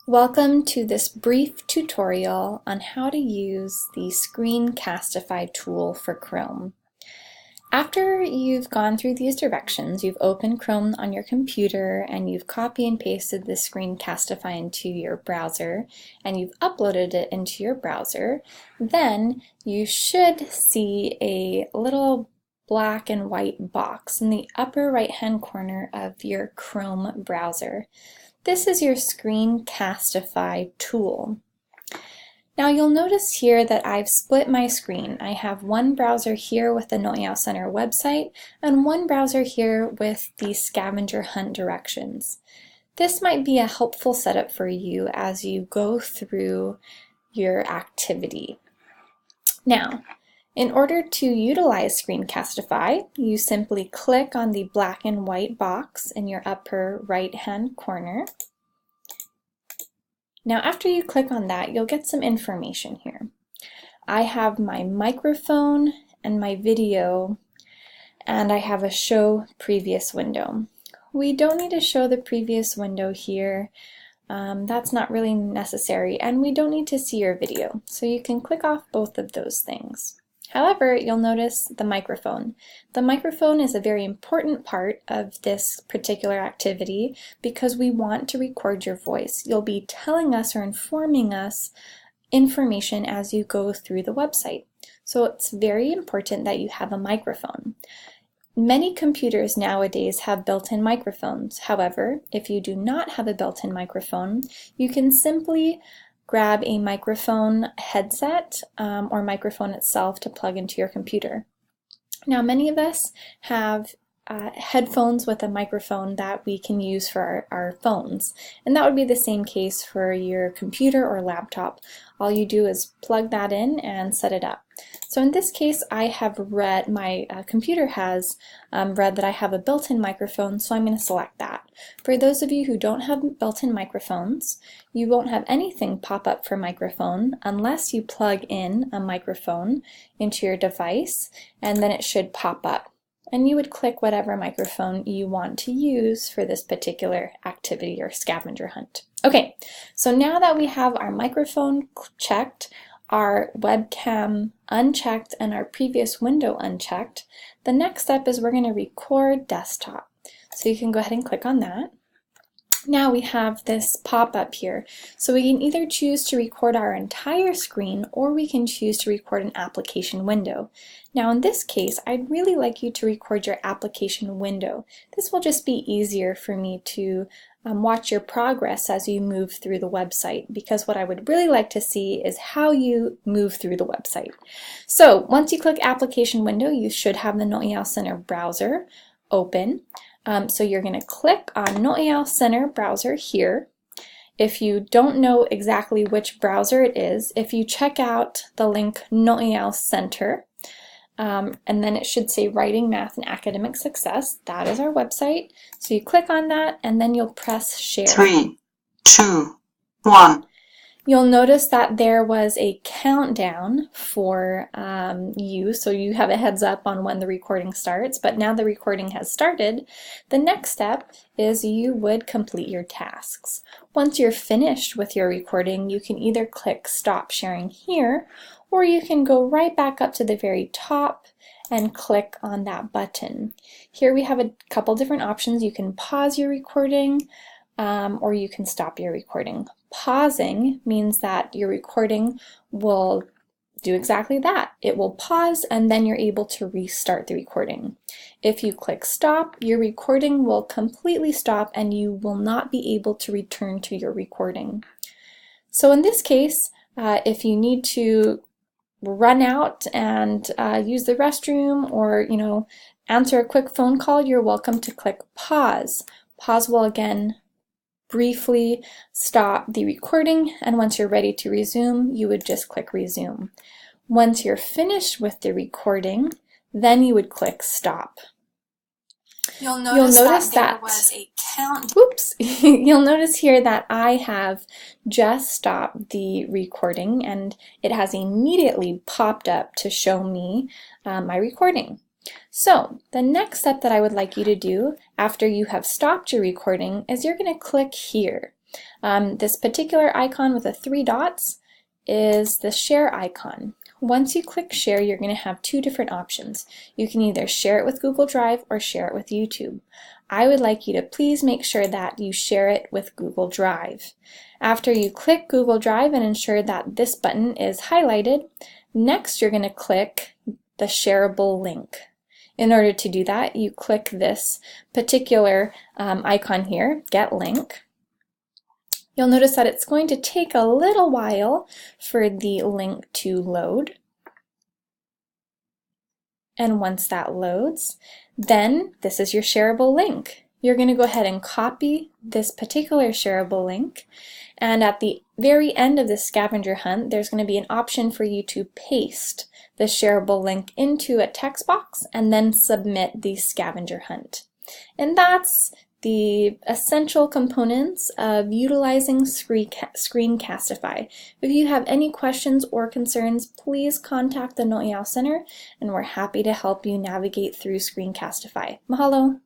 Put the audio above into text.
Welcome to this brief tutorial on how to use the screencastify tool for Chrome. After you've gone through these directions, you've opened Chrome on your computer and you've copy and pasted the screencastify into your browser and you've uploaded it into your browser, then you should see a little black and white box in the upper right hand corner of your Chrome browser. This is your screencastify tool. Now you'll notice here that I've split my screen. I have one browser here with the Noyau Center website and one browser here with the scavenger hunt directions. This might be a helpful setup for you as you go through your activity. Now, in order to utilize screencastify, you simply click on the black and white box in your upper right-hand corner. Now, after you click on that, you'll get some information here. I have my microphone and my video, and I have a show previous window. We don't need to show the previous window here. That's not really necessary, and we don't need to see your video. So you can click off both of those things. However, you'll notice the microphone. The microphone is a very important part of this particular activity because we want to record your voice. You'll be telling us or informing us information as you go through the website. So it's very important that you have a microphone. Many computers nowadays have built-in microphones. However, if you do not have a built-in microphone, you can simply grab a microphone headset or microphone itself to plug into your computer. Now, many of us have headphones with a microphone that we can use for our phones, and that would be the same case for your computer or laptop. All you do is plug that in and set it up. So in this case, I have read, my computer has read that I have a built-in microphone, so I'm going to select that. For those of you who don't have built-in microphones, you won't have anything pop up for microphone unless you plug in a microphone into your device, and then it should pop up. And you would click whatever microphone you want to use for this particular activity or scavenger hunt. Okay, so now that we have our microphone checked, our webcam unchecked, and our previous window unchecked, the next step is we're going to record desktop. So you can go ahead and click on that. Now we have this pop-up here. So we can either choose to record our entire screen or we can choose to record an application window. Now in this case, I'd really like you to record your application window. This will just be easier for me to watch your progress as you move through the website, because what I would really like to see is how you move through the website. So once you click application window, you should have the Noyau Center browser open. So you're going to click on Noyau Center browser here. If you don't know exactly which browser it is, if you check out the link Noyau Center, and then it should say Writing, Math, and Academic Success. That is our website. So you click on that, and then you'll press Share. 3, 2, 1. You'll notice that there was a countdown for you, so you have a heads up on when the recording starts, but now the recording has started. The next step is you would complete your tasks. Once you're finished with your recording, you can either click Stop Sharing here, or you can go right back up to the very top and click on that button. Here we have a couple different options. You can pause your recording, or you can stop your recording. Pausing means that your recording will do exactly that. It will pause and then you're able to restart the recording. If you click stop, your recording will completely stop and you will not be able to return to your recording. So in this case, if you need to run out and use the restroom or answer a quick phone call, you're welcome to click pause. Pause will again briefly stop the recording, and once you're ready to resume, you would just click resume. Once you're finished with the recording, then you would click stop. You'll notice that there was a count. Oops! You'll notice here that I have just stopped the recording and it has immediately popped up to show me my recording. So the next step that I would like you to do after you have stopped your recording is you're going to click here. This particular icon with the 3 dots is the share icon. Once you click share, you're going to have 2 different options. You can either share it with Google Drive or share it with YouTube. I would like you to please make sure that you share it with Google Drive. After you click Google Drive and ensure that this button is highlighted, next you're going to click the shareable link. In order to do that, you click this particular icon here, Get Link. You'll notice that it's going to take a little while for the link to load. And once that loads, then this is your shareable link. You're going to go ahead and copy this particular shareable link, and at the very end of the scavenger hunt, there's going to be an option for you to paste the shareable link into a text box and then submit the scavenger hunt. And that's the essential components of utilizing screencastify. If you have any questions or concerns, please contact the No'eau Center, and we're happy to help you navigate through screencastify. Mahalo!